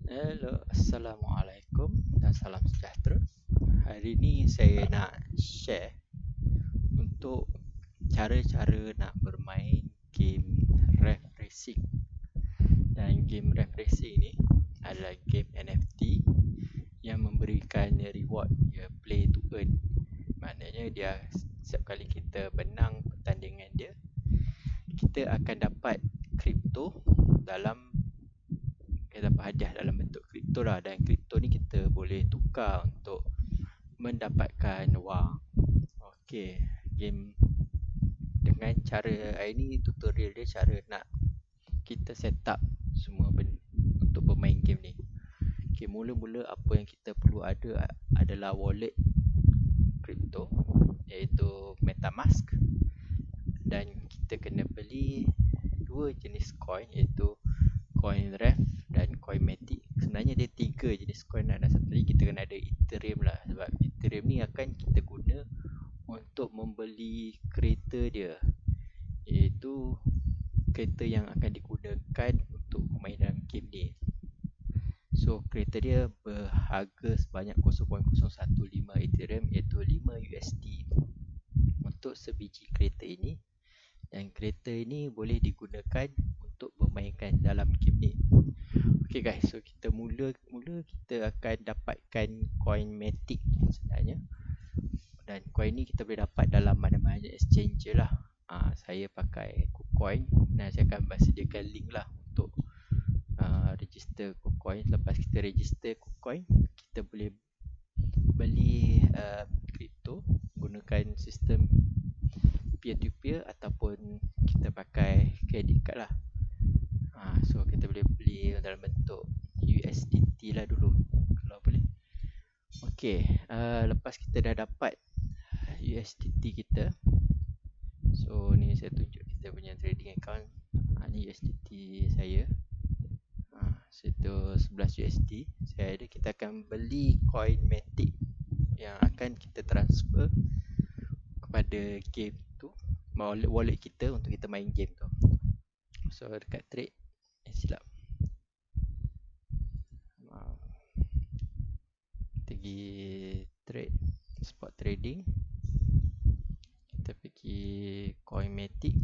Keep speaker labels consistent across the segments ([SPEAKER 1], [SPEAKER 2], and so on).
[SPEAKER 1] Hello, Assalamualaikum dan salam sejahtera. Hari ni saya nak share untuk cara-cara nak bermain game Rev Racing. Dan game Rev Racing ni adalah game NFT yang memberikan reward, play to earn. Maknanya dia setiap kali kita menang pertandingan dia, kita akan dapat kripto dalam kita dapat hadiah dalam bentuk kripto lah, dan kripto ni kita boleh tukar untuk mendapatkan wang. Okey, game dengan cara ini tutorial dia cara nak kita set up semua untuk bermain game ni. Okey, mula-mula apa yang kita perlu ada adalah wallet kripto iaitu MetaMask, dan kita kena beli dua jenis coin iaitu coin Rev dan coin Matic. Sebenarnya dia tiga jenis coin dan satu lagi kita kena ada Ethereum lah, sebab Ethereum ni akan kita guna untuk membeli kereta dia, iaitu kereta yang akan digunakan untuk bermain dalam game ni. So kereta dia berharga sebanyak 0.015 Ethereum iaitu 5 USD untuk sebiji kereta ini, dan kereta ini boleh digunakan untuk bermainkan dalam game ni. Okay guys, so kita mula kita akan dapatkan coin Matic sebenarnya, dan coin ni kita boleh dapat dalam mana-mana exchange je lah. Saya pakai KuCoin dan saya akan sediakan link lah untuk register KuCoin. Lepas kita register KuCoin, kita boleh beli kripto gunakan sistem peer to peer ataupun kita pakai credit card lah. So kita boleh beli dalam bentuk USDT lah dulu kalau boleh. Okay, lepas kita dah dapat USDT kita, so ni saya tunjuk kita punya trading account. Ni USDT saya, situ 11 USD saya ada. Kita akan beli coin Matic yang akan kita transfer kepada game tu, wallet kita untuk kita main game tu. So dekat trade, silap, kita pergi trade, spot trading, kita pergi coin Matic.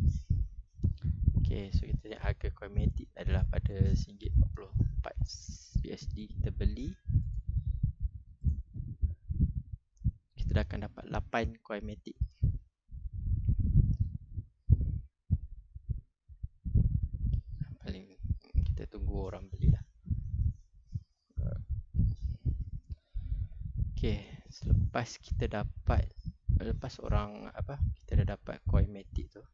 [SPEAKER 1] Okay, so kita lihat harga coin Matic adalah pada RM1.44 USD. Kita beli, kita dah akan dapat 8 coin Matic. Paling kita tunggu orang belilah. Okay, selepas kita dapat, lepas orang kita dah dapat coin Matic tu,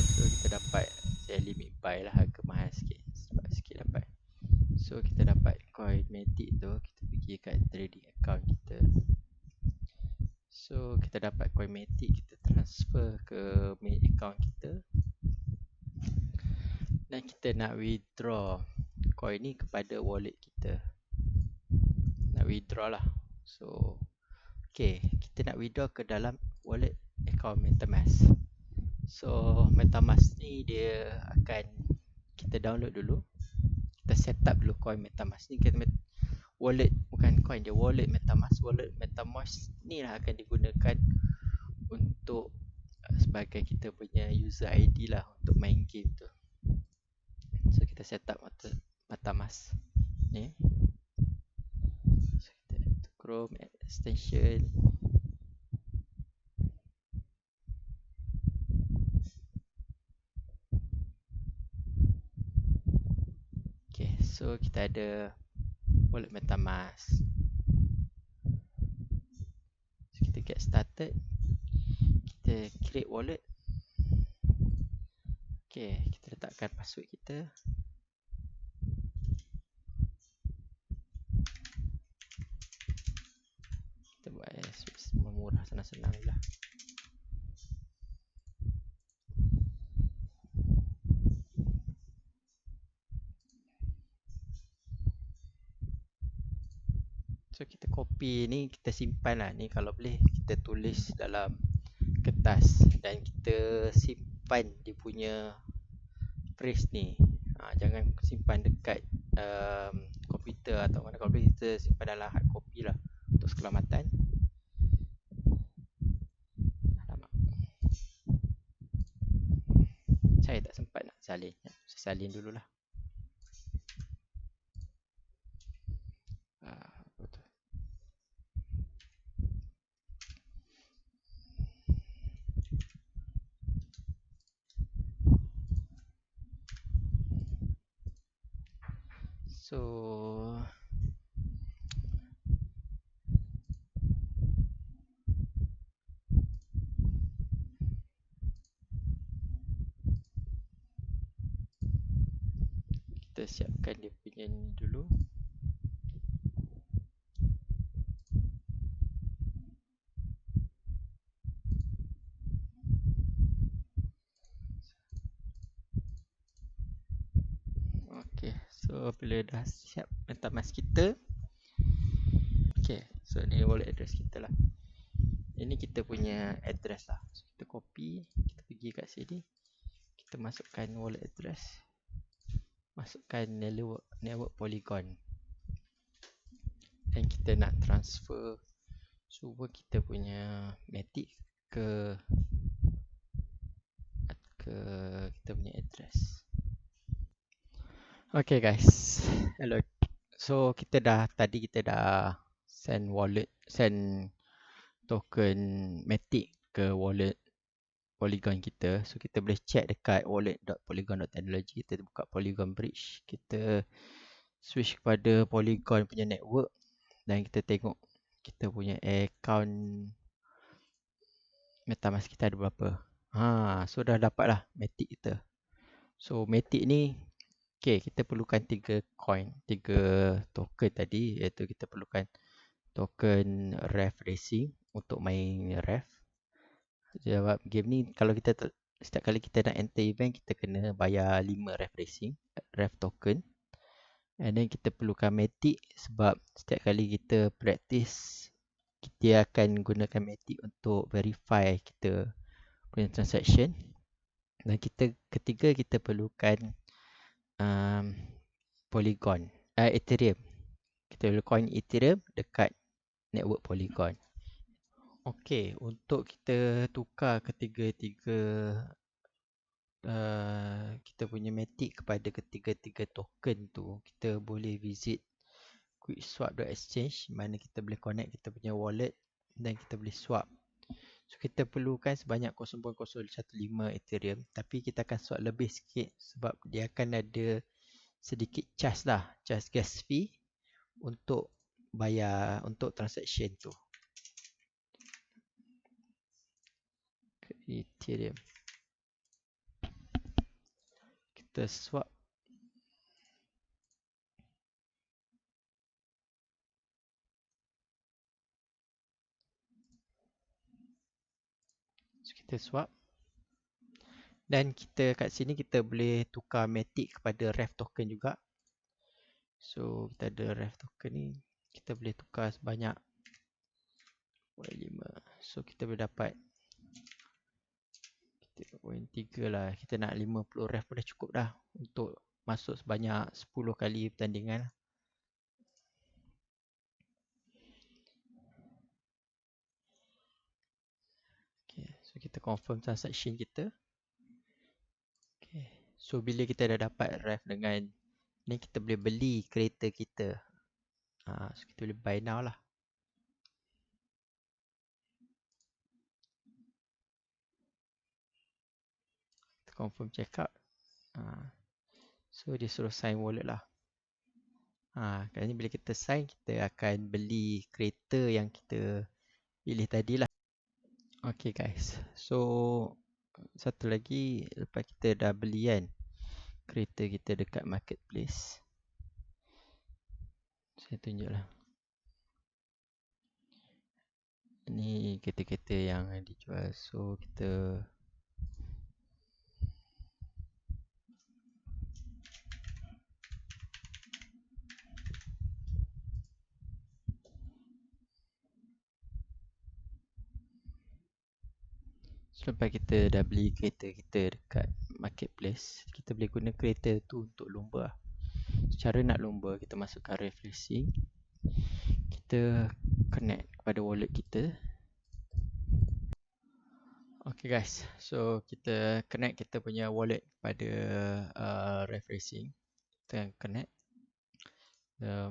[SPEAKER 1] so kita dapat, saya limit buy lah, harga mahal sikit sebab sikit dapat. So kita dapat coin Matic tu, kita pergi kat trading account kita. So kita dapat coin Matic, kita transfer ke main account kita, dan kita nak withdraw coin ni kepada wallet kita. Nak withdraw lah. So okay, kita nak withdraw ke dalam wallet account MetaMask. So MetaMask ni dia akan kita download dulu, kita set up dulu coin MetaMask ni. Kita wallet, bukan coin dia, wallet MetaMask. Wallet MetaMask ni lah akan digunakan untuk sebagai kita punya user ID lah untuk main game tu. So kita set up MetaMask ni. So kita Chrome extension, okay, so kita ada wallet MetaMask. So kita get started, kita create wallet. Okay, kita letakkan password kita. Kita buat semua murah, senang-senang je lah. So kita copy ni, kita simpan lah ni, kalau boleh kita tulis dalam kertas dan kita simpan dia punya phrase ni. Jangan simpan dekat komputer atau mana komputer, simpan dalam hard copy lah untuk keselamatan. Alamak, saya tak sempat nak salin. Saya salin dululah. Betul. So kita siapkan dia punya ni dulu. Okay, so bila dah siap MetaMask kita, okay, so ni wallet address kita lah. Ini kita punya address lah. So kita copy, kita pergi kat sini, kita masukkan wallet address, masukkan network Polygon, dan kita nak transfer semua kita punya Matic ke kita punya address. Okay guys, hello. So tadi kita dah send token Matic ke wallet Polygon kita. So kita boleh check dekat wallet.polygon.technology. Kita buka Polygon Bridge, kita switch kepada Polygon punya network, dan kita tengok kita punya account MetaMask kita ada berapa. So dah dapat lah Matic kita. So Matic ni, okay, kita perlukan 3 token tadi, iaitu kita perlukan token Ref Racing untuk main Ref. Sebab game ni kalau setiap kali kita nak enter event, kita kena bayar 5 Ref token. And then kita perlukan Matic sebab setiap kali kita practice, kita akan gunakan Matic untuk verify kita punya transaction. Dan ketiga kita perlukan Polygon, Ethereum. Kita perlu coin Ethereum dekat network Polygon. Okay, untuk kita tukar ketiga-tiga kita punya Matic kepada ketiga-tiga token tu, kita boleh visit quickswap.exchange, mana kita boleh connect kita punya wallet dan kita boleh swap. So kita perlukan sebanyak 0.015 Ethereum, tapi kita akan swap lebih sikit sebab dia akan ada sedikit charge lah, charge gas fee untuk bayar untuk transaction tu. Ethereum kita swap. So kita swap, dan kita kat sini kita boleh tukar Matic kepada Ref token juga. So kita ada Ref token ni, kita boleh tukar sebanyak 5. So kita boleh dapat 3.3 lah. Kita nak 50 Ref pun dah cukup dah untuk masuk sebanyak 10 kali pertandingan. Okay, so kita confirm transaction kita. Okay, so bila kita dah dapat Ref dengan ni, kita boleh beli kereta kita. So kita boleh buy now lah. Kita confirm checkout. So dia suruh sign wallet lah. Kali ni bila kita sign, kita akan beli kereta yang kita pilih tadi lah. Okay guys, so satu lagi, lepas kita dah beli kan kereta kita dekat marketplace, saya tunjuk lah. Ni kereta-kereta yang dijual. So kita Lepas kita dah beli kereta kita dekat marketplace, kita boleh guna kereta tu untuk lumba. Cara nak lumba, kita masukkan ref racing, kita connect kepada wallet kita. Okay guys, so kita connect kita punya wallet pada ref racing. Kita connect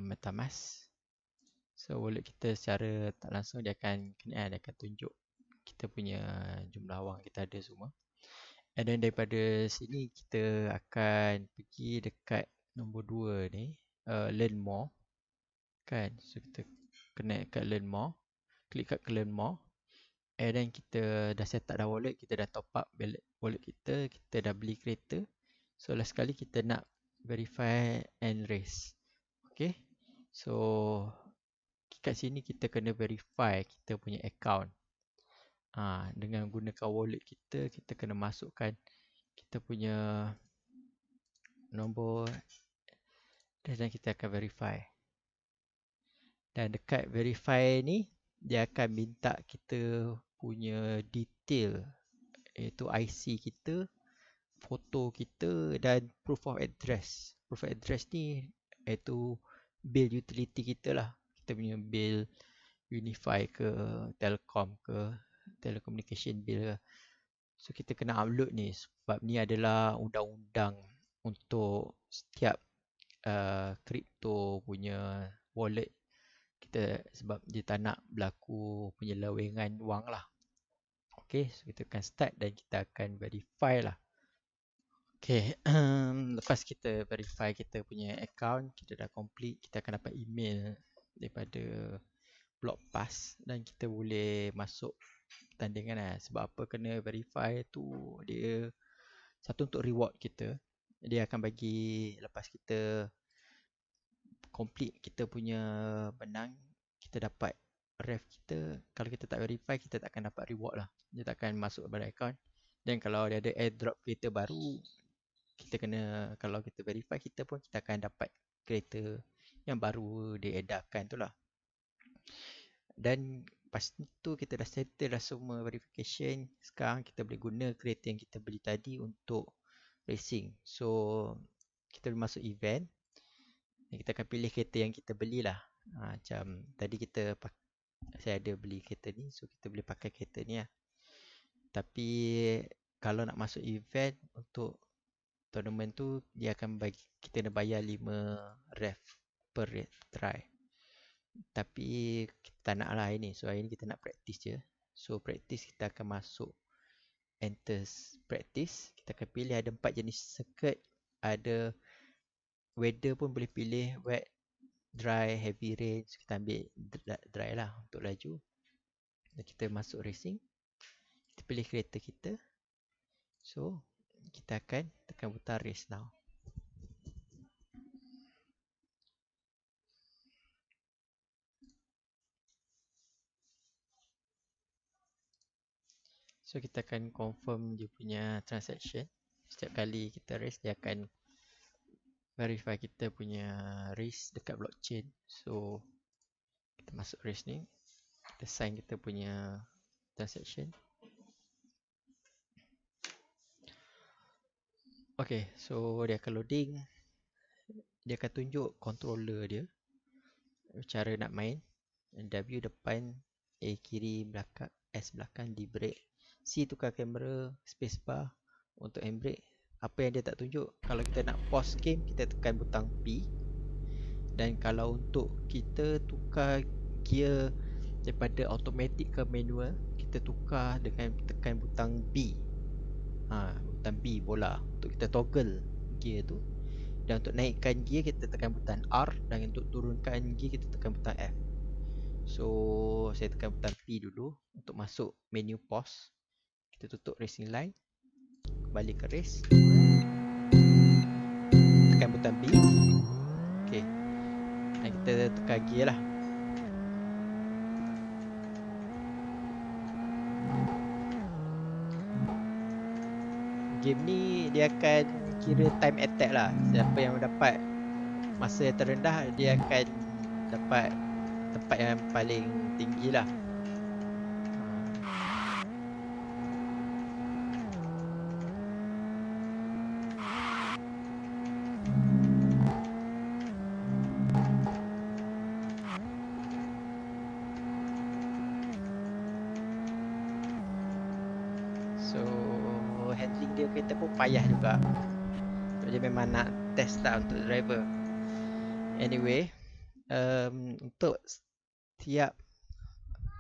[SPEAKER 1] MetaMask. So wallet kita secara tak langsung dia akan connect, dia akan tunjuk kita punya jumlah wang kita ada semua. And then daripada sini kita akan pergi dekat nombor 2 ni, learn more kan. So kita connect kat learn more, klik kat learn more. And then kita dah set up dah wallet, kita dah top up wallet kita, kita dah beli kereta. So last sekali kita nak verify and raise. Okay, so kat sini kita kena verify kita punya account. Dengan gunakan wallet kita, kita kena masukkan kita punya nombor dan kita akan verify. Dan dekat verify ni, dia akan minta kita punya detail, iaitu IC kita, foto kita dan proof of address. Proof of address ni iaitu bill utility kita lah. Kita punya bill Unify ke, Telkom ke, telecommunication bill ke. So kita kena upload ni sebab ni adalah undang-undang untuk setiap crypto punya wallet kita, sebab dia tak nak berlaku penyelewengan wang lah. Okay, so kita akan start dan kita akan verify lah. Okay, lepas kita verify kita punya account, kita dah complete, kita akan dapat email daripada BlockPass dan kita boleh masuk pertandingan lah. Sebab apa kena verify tu, dia satu untuk reward kita. Dia akan bagi, lepas kita complete kita punya menang, kita dapat ref kita. Kalau kita tak verify, kita tak akan dapat reward lah. Dia tak akan masuk pada account. Dan kalau dia ada airdrop kereta baru, kita kena, kalau kita verify, kita pun kita akan dapat kereta yang baru diedarkan tu lah. Dan lepas tu kita dah settle dah semua verification. Sekarang kita boleh guna kereta yang kita beli tadi untuk racing. So kita boleh masuk event, kita akan pilih kereta yang kita belilah. Macam tadi saya ada beli kereta ni, so kita boleh pakai kereta ni lah. Tapi kalau nak masuk event untuk tournament tu, dia akan bagi kita kena bayar 5 ref per try. Tapi kita tak nak lah hari ni. So hari ni kita nak practice je. So practice kita akan masuk enter practice. Kita akan pilih ada 4 jenis circuit. Ada weather pun boleh pilih, wet, dry, heavy rain. So kita ambil dry lah untuk laju. Dan kita masuk racing. Kita pilih kereta kita. So kita akan tekan butang race now. So kita akan confirm dia punya transaction. Setiap kali kita race, dia akan verify kita punya race dekat blockchain. So kita masuk race ni, kita sign kita punya transaction. Okay, so dia akan loading. Dia akan tunjuk controller dia, cara nak main. W depan, A kiri, belakang, S belakang, D brake, C tukar kamera, spacebar untuk handbrake. Apa yang dia tak tunjuk, kalau kita nak pause game, kita tekan butang P. Dan kalau untuk kita tukar gear daripada automatic ke manual, kita tukar dengan tekan butang B. Butang B bola untuk kita toggle gear tu. Dan untuk naikkan gear, kita tekan butang R. Dan untuk turunkan gear, kita tekan butang F. So saya tekan butang P dulu untuk masuk menu pause. Kita tutup racing line, kembali ke race, tekan butang B. Okay, dan kita tekan gear lah. Game ni dia akan kira time attack lah. Siapa yang dapat masa yang terendah, dia akan dapat tempat yang paling tinggi lah. handling dia kereta pun payah juga. Dia memang nak test lah untuk driver. Anyway, untuk setiap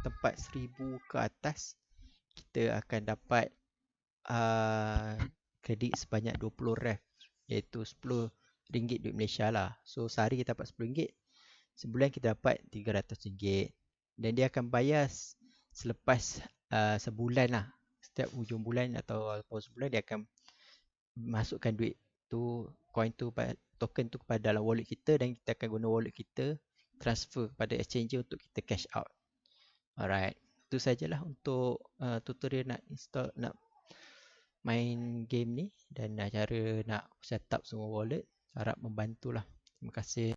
[SPEAKER 1] tempat 1000 ke atas, kita akan dapat kredit sebanyak 20 ref, iaitu RM10 duit Malaysia lah. So sehari kita dapat RM10, sebulan kita dapat RM300. Dan dia akan bayar selepas sebulan lah. Setiap hujung bulan atau awal sebulan dia akan masukkan duit tu, coin tu, token tu kepada dalam wallet kita, dan kita akan guna wallet kita transfer kepada exchanger untuk kita cash out. Alright, itu sajalah untuk tutorial nak main game ni dan cara nak set up semua wallet. Harap membantulah. Terima kasih.